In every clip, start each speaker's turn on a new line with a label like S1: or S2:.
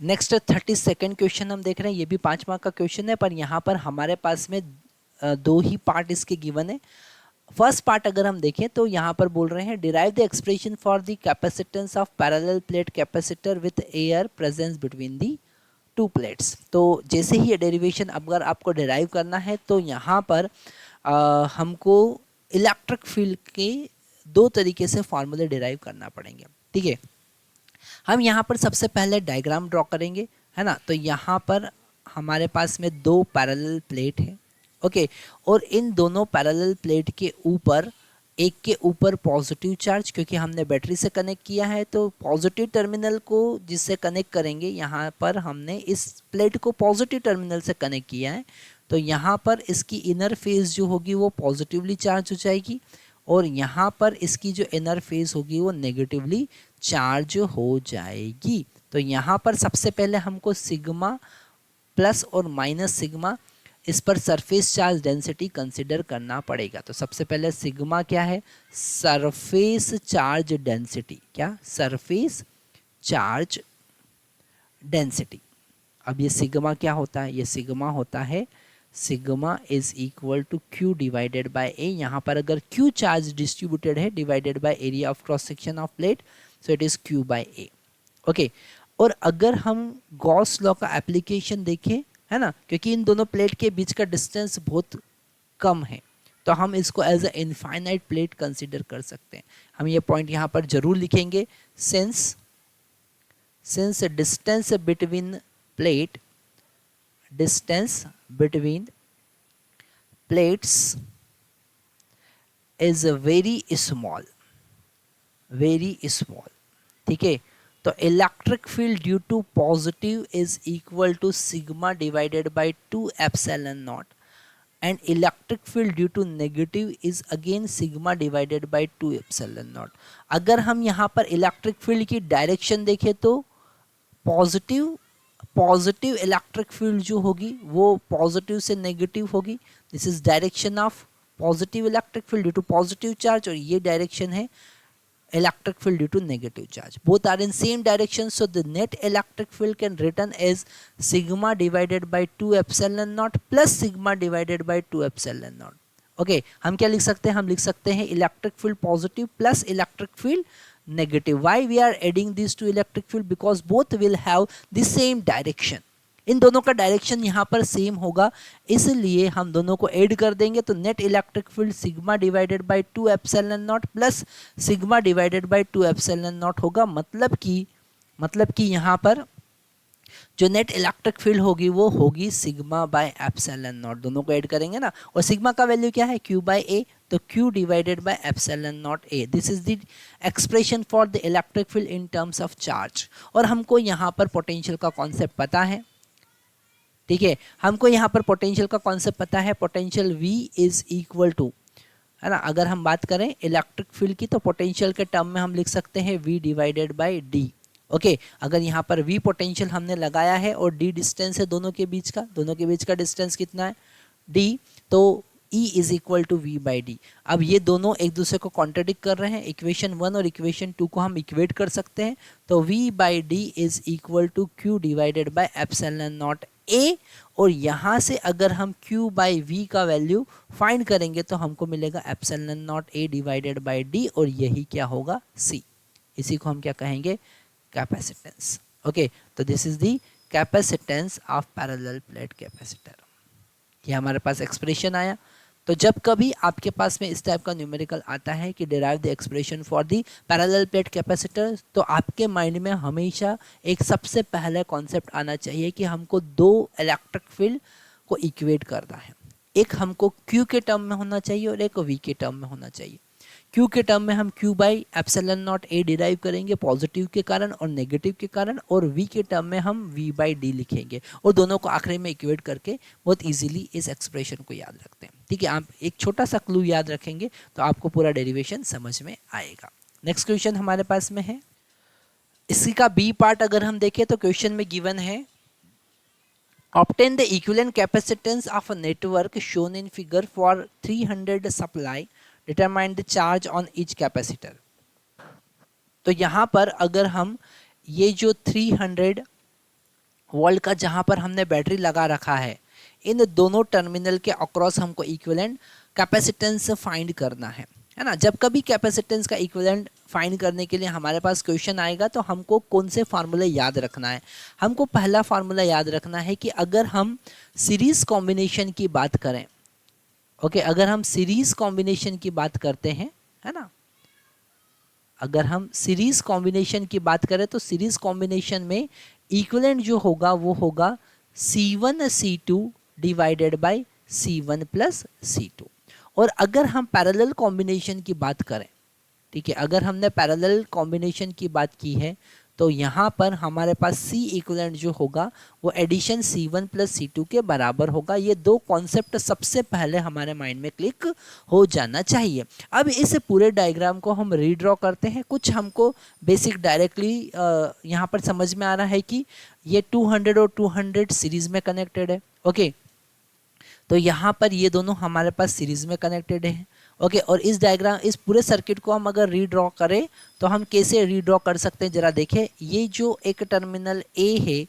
S1: Next 32nd question हम देख रहे हैं, ये भी 5 मार्क का क्वेश्चन है, पर यहाँ पर हमारे पास में दो ही पार्ट इसके गिवन है। फर्स्ट पार्ट अगर हम देखें तो यहाँ पर बोल रहे हैं derive the expression for the capacitance of parallel plate capacitor with air presence between the to plates. तो जैसे ही ये डेरिवेशन अगर आपको डिराइव करना है तो यहाँ पर हमको इलेक्ट्रिक फील्ड के दो तरीके से फॉर्मूले डिराइव करना पड़ेंगे। ठीक है, हम यहाँ पर सबसे पहले डायग्राम ड्रॉ करेंगे, है ना। तो यहाँ पर हमारे पास में दो पैरेलल प्लेट है, ओके, और इन दोनों पैरेलल प्लेट के ऊपर एक के ऊपर पॉजिटिव चार्ज, क्योंकि हमने बैटरी से कनेक्ट किया है तो पॉजिटिव टर्मिनल को जिससे कनेक्ट करेंगे, यहाँ पर हमने इस प्लेट को पॉजिटिव टर्मिनल से कनेक्ट किया है, तो यहाँ पर इसकी इनर फेज जो होगी वो पॉजिटिवली चार्ज हो जाएगी और यहाँ पर इसकी जो इनर फेज होगी वो नेगेटिवली चार्ज हो जाएगी। तो यहाँ पर सबसे पहले हमको सिग्मा प्लस और माइनस सिग्मा इस पर सरफेस चार्ज डेंसिटी कंसिडर करना पड़ेगा। तो सबसे पहले सिग्मा क्या है, सरफेस चार्ज डेंसिटी, क्या, सरफेस चार्ज डेंसिटी। अब ये सिग्मा क्या होता है, ये सिग्मा होता है, sigma is equal to Q divided by A. यहाँ पर अगर क्यू चार्ज डिस्ट्रीब्यूटेड है divided by area of cross section of plate, so it is Q by A, okay. और अगर हम गॉस लॉ का एप्लीकेशन देखें, है ना, क्योंकि इन दोनों प्लेट के बीच का डिस्टेंस बहुत कम है तो हम इसको as a infinite plate consider कर सकते हैं। हम ये पॉइंट यहाँ पर जरूर लिखेंगे, since distance between plate, distance between plates is very small, very small, ठीक है। तो electric field due to positive is equal to sigma divided by 2 epsilon naught and electric field due to negative is again sigma divided by 2 epsilon naught. अगर हम यहाँ पर electric field की direction देखें तो पॉजिटिव इलेक्ट्रिक फील्ड जो होगी वो पॉजिटिव से नेगेटिव होगी, this is direction of positive electric field due to positive charge, और ये डायरेक्शन है electric field due to negative charge. Both are in same direction, so the net electric field can written as sigma divided by 2 epsilon naught plus sigma divided by 2 epsilon naught. Okay, हम क्या लिख सकते हैं, हम लिख सकते हैं electric field positive plus electric field negative. Why we are adding these two electric field? Because both will have the same direction. इन दोनों का डायरेक्शन यहाँ पर सेम होगा, इसलिए हम दोनों को ऐड कर देंगे तो net electric field sigma divided by 2 epsilon not plus sigma divided by 2 epsilon not होगा। मतलब कि यहाँ पर जो नेट इलेक्ट्रिक फील्ड होगी वो होगी सिग्मा बाय एप्सिलॉन नॉट, दोनों को ऐड करेंगे ना, और सिग्मा का वैल्यू क्या है, क्यू बाय ए, तो Q divided by epsilon not a. This is the expression for the electric field in terms of charge. और हमको यहाँ पर पोटेंशियल का कॉन्सेप्ट पता है, ठीक है, हमको यहाँ पर पोटेंशियल का कॉन्सेप्ट पता है, potential V is equal to, है ना, अगर हम बात करें इलेक्ट्रिक फील्ड की तो पोटेंशियल के टर्म में हम लिख सकते हैं V divided by D, okay. अगर यहाँ पर V पोटेंशियल हमने लगाया है और D डिस्टेंस है दोनों के बीच का डिस्टेंस कितना है D, तो E is equal to V by D. अब ये दोनों एक दूसरे को कॉन्ट्रडिक्ट कर रहे हैं, इक्वेशन 1 और इक्वेशन 2 को हम इक्वेट कर सकते हैं, तो V by D is equal to Q divided by epsilon naught A, और यहाँ से अगर हम Q बाई V का वैल्यू फाइंड करेंगे तो हमको मिलेगा epsilon naught A divided by D, और यही क्या होगा C, इसी को हम क्या कहेंगे, कैपेसिटेंस, ओके। तो this is the capacitance of parallel plate capacitor. ये हमारे पास एक्सप्रेशन आया। तो जब कभी आपके पास में इस टाइप का न्यूमेरिकल आता है कि derive the expression for the parallel plate capacitor, तो आपके माइंड में हमेशा एक सबसे पहले कॉन्सेप्ट आना चाहिए कि हमको दो इलेक्ट्रिक फील्ड को इक्वेट करना है, एक हमको Q के टर्म में होना चाहिए और एक V के टर्म में होना चाहिए। Q के टर्म में हम Q by epsilon naught A derive करेंगे पॉजिटिव के कारण और नेगेटिव के कारण, और V के टर्म में हम V बाई डी लिखेंगे, और दोनों को आखिरी में इक्वेट करके बहुत इजीली इस एक्सप्रेशन को याद रखते हैं, ठीक है। आप एक छोटा सा क्लू याद रखेंगे तो आपको पूरा डेरिवेशन समझ में आएगा। नेक्स्ट क्वेश्चन हमारे पास में है, इसी का बी पार्ट अगर हम देखें तो क्वेश्चन में गिवन है obtain the equivalent capacitance of a network shown in figure for 300 supply, determine the charge on each capacitor। तो यहाँ पर अगर हम ये जो 300 वोल्ट का जहाँ पर हमने बैटरी लगा रखा है, इन दोनों टर्मिनल के अक्रॉस हमको इक्विवेलेंट कैपेसिटेंस फाइंड करना है ना। जब कभी कैपेसिटेंस का इक्विवेलेंट फाइंड करने के लिए हमारे पास क्वेश्चन आएगा तो हमको कौन से फार्मूले याद रखना है। हमको पहला फार्मूला याद रखना है कि अगर हम सीरीज कॉम्बिनेशन की बात करें, ओके, अगर हम सीरीज कॉम्बिनेशन की बात करते हैं, है ना, अगर हम सीरीज कॉम्बिनेशन की बात करें तो सीरीज कॉम्बिनेशन में इक्विवेलेंट जो होगा वो होगा C1 C2 divided by C1 plus C2। और अगर हम पैरेलल कॉम्बिनेशन की बात करें, ठीक है, अगर हमने पैरेलल कॉम्बिनेशन की बात की है तो यहाँ पर हमारे पास C इक्विवेलेंट जो होगा वो एडिशन C1 प्लस C2 के बराबर होगा। ये दो कॉन्सेप्ट सबसे पहले हमारे माइंड में क्लिक हो जाना चाहिए। अब इस पूरे डायग्राम को हम रीड्रॉ करते हैं। कुछ हमको बेसिक डायरेक्टली यहाँ पर समझ में आ रहा है कि ये 200 और 200 सीरीज में कनेक्टेड है, ओके, तो यहाँ पर ये दोनों हमारे पास सीरीज में कनेक्टेड है, ओके। और इस डायग्राम, इस पूरे सर्किट को हम अगर रीड्रॉ करें तो हम कैसे रीड्रॉ कर सकते हैं जरा देखें। ये जो एक टर्मिनल ए है,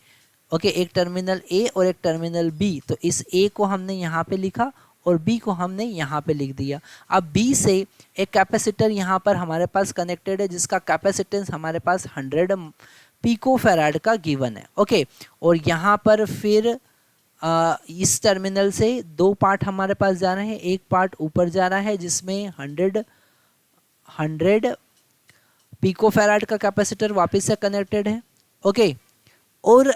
S1: ओके, एक टर्मिनल ए और एक टर्मिनल बी, तो इस ए को हमने यहाँ पे लिखा और बी को हमने यहाँ पे लिख दिया। अब बी से एक कैपेसिटर यहाँ पर हमारे पास कनेक्टेड है जिसका कैपेसिटेंस हमारे पास 100 पिकोफैराड का गिवन है, ओके। और यहाँ पर फिर इस टर्मिनल से दो पार्ट हमारे पास जा रहे हैं। एक पार्ट ऊपर जा रहा है जिसमें 100 पिकोफैराड का कैपेसिटर वापस से कनेक्टेड है, ओके। और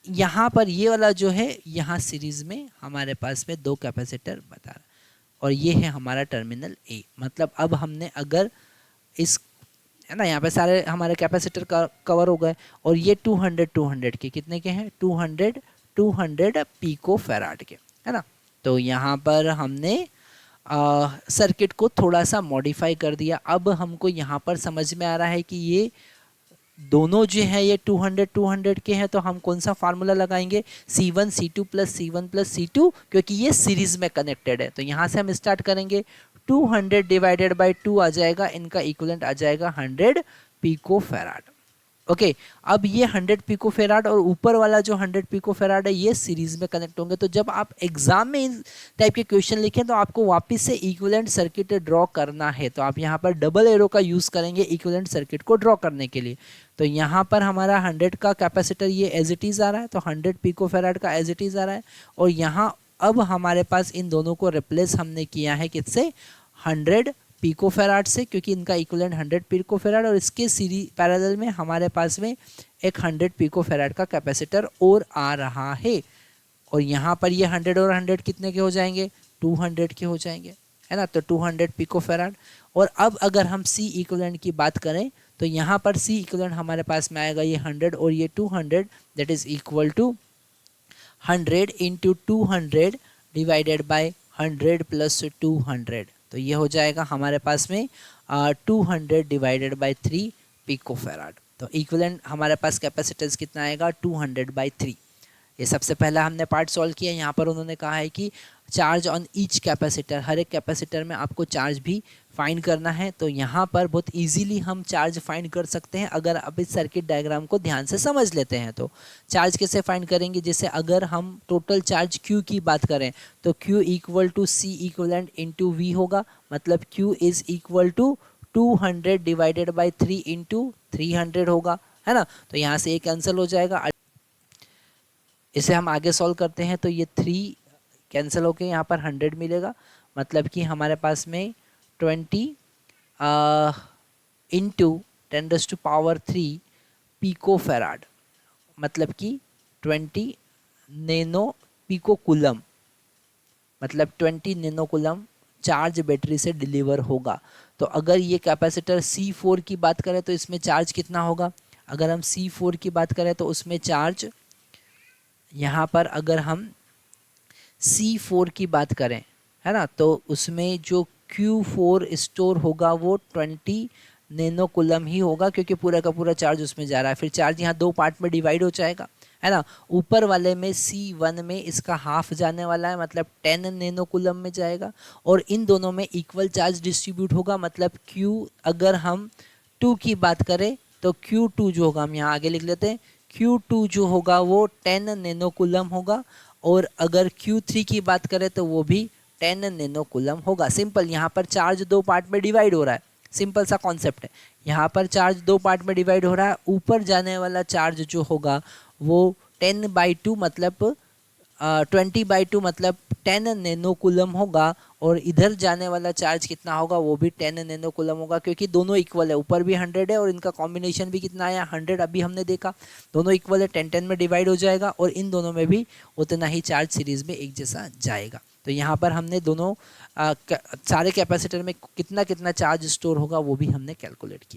S1: यहाँ पर ये वाला जो है, यहाँ सीरीज में हमारे पास में दो कैपेसिटर बता रहा है और ये है हमारा टर्मिनल ए। मतलब अब हमने अगर इस, है ना, यहाँ पे सारे हमारे कैपेसिटर कवर हो गए और ये 200 के कितने के हैं, 200 पिकोफैराड के, है ना। तो यहाँ पर हमने सर्किट को थोड़ा सा मॉडिफाई कर दिया। अब हमको यहाँ पर समझ में आ रहा है कि ये दोनों जो है ये 200 के हैं, तो हम कौन सा फार्मूला लगाएंगे, C1 C2 plus C1 plus C2, क्योंकि ये सीरीज में कनेक्टेड है। तो यहाँ से हम स्टार्ट करेंगे, 200 डिवाइडेड बाई 2 आ जाएगा, इनका इक्विवेलेंट आ जाएगा 100 पिकोफैराड, ओके। अब ये 100 पिकोफैराड और ऊपर वाला जो 100 पिकोफैराड है ये सीरीज में कनेक्ट होंगे। तो जब आप एग्जाम में इस टाइप के क्वेश्चन लिखें तो आपको वापस से इक्विवेलेंट सर्किट ड्रॉ करना है, तो आप यहाँ पर डबल एरो का यूज़ करेंगे इक्विवेलेंट सर्किट को ड्रॉ करने के लिए। तो यहाँ पर हमारा 100 का कैपेसिटर ये एज इट इज़ आ रहा है, तो 100 पिकोफैराड का एज इट इज़ आ रहा है। और यहाँ अब हमारे पास इन दोनों को रिप्लेस हमने किया है किससे, 100 पिकोफैराड से, क्योंकि इनका इक्विवेलेंट 100 पिकोफैराड और इसके सीरीज पैरेलल में हमारे पास में एक 100 पिकोफैराड का कैपेसिटर और आ रहा है। और यहाँ पर ये 100 और 100 कितने के हो जाएंगे, 200 के हो जाएंगे, है ना। तो 200 पिकोफैराड। और अब अगर हम C इक्विवेलेंट की बात करें तो यहाँ पर C इक्विवेलेंट हमारे पास में आएगा ये 100 और ये 200, that is equal to 100 into 200 divided by 100 plus 200, तो ये हो जाएगा हमारे पास में 200 डिवाइडेड बाय 3 पिकोफैराड। तो इक्विवेलेंट हमारे पास कैपेसिटेंस कितना आएगा, 200/3। ये सबसे पहला हमने पार्ट सॉल्व किया। यहाँ पर उन्होंने कहा है कि चार्ज ऑन ईच कैपेसिटर, हर एक कैपेसिटर में आपको चार्ज भी फाइंड करना है। तो यहाँ पर बहुत इजीली हम चार्ज फाइंड कर सकते हैं अगर आप इस सर्किट डायग्राम को ध्यान से समझ लेते हैं। तो चार्ज कैसे फाइंड करेंगे, जैसे अगर हम टोटल चार्ज Q की बात करें तो Q equal to C equivalent into V होगा। मतलब Q is equal to 200 divided by 3 into 300 होगा, है ना। तो यहाँ से ये कैंसिल हो जाएगा। इसे हम आगे सॉल्व करते हैं तो ये 3 कैंसिल होके यहाँ पर 100 मिलेगा। मतलब कि हमारे पास में 20 इंटू 10⁻³ पिकोफैराड, मतलब कि 20 नैनो पिकोकुलम, मतलब 20 नैनो कुलम चार्ज बैटरी से डिलीवर होगा। तो अगर ये कैपेसिटर C4 की बात करें तो इसमें चार्ज कितना होगा, अगर हम C4 की बात करें तो उसमें चार्ज, यहाँ पर अगर हम C4 की बात करें, है ना, तो उसमें जो Q4 स्टोर होगा वो 20 नैनो कुलम ही होगा, क्योंकि पूरा का पूरा चार्ज उसमें जा रहा है। फिर चार्ज यहाँ 2 पार्ट में डिवाइड हो जाएगा, है ना। ऊपर वाले में C1 में इसका हाफ जाने वाला है, मतलब 10 नैनो कुलम में जाएगा। और इन दोनों में इक्वल चार्ज डिस्ट्रीब्यूट होगा। मतलब Q अगर हम 2 की बात करें तो Q2 जो होगा, हम यहाँ आगे लिख लेते हैं, Q2 जो होगा वो 10 नैनोकूलम होगा, और अगर Q3 की बात करें तो वो भी 10 नैनोकूलम होगा। सिंपल, यहाँ पर चार्ज दो पार्ट में डिवाइड हो रहा है, सिंपल सा कॉन्सेप्ट है। यहाँ पर चार्ज दो पार्ट में डिवाइड हो रहा है, ऊपर जाने वाला चार्ज जो होगा वो 10/2 मतलब 20/2 मतलब 10 नैनोकूलम होगा, और इधर जाने वाला चार्ज कितना होगा वो भी 10 नैनोकूलम होगा, क्योंकि दोनों इक्वल है, ऊपर भी 100 है और इनका कॉम्बिनेशन भी कितना आया 100, अभी हमने देखा दोनों इक्वल है, 10 10 में डिवाइड हो जाएगा और इन दोनों में भी उतना ही चार्ज सीरीज में एक जैसा जाएगा। तो यहाँ पर हमने दोनों सारे कैपेसिटर में कितना कितना चार्ज स्टोर होगा वो भी हमने कैलकुलेट किया।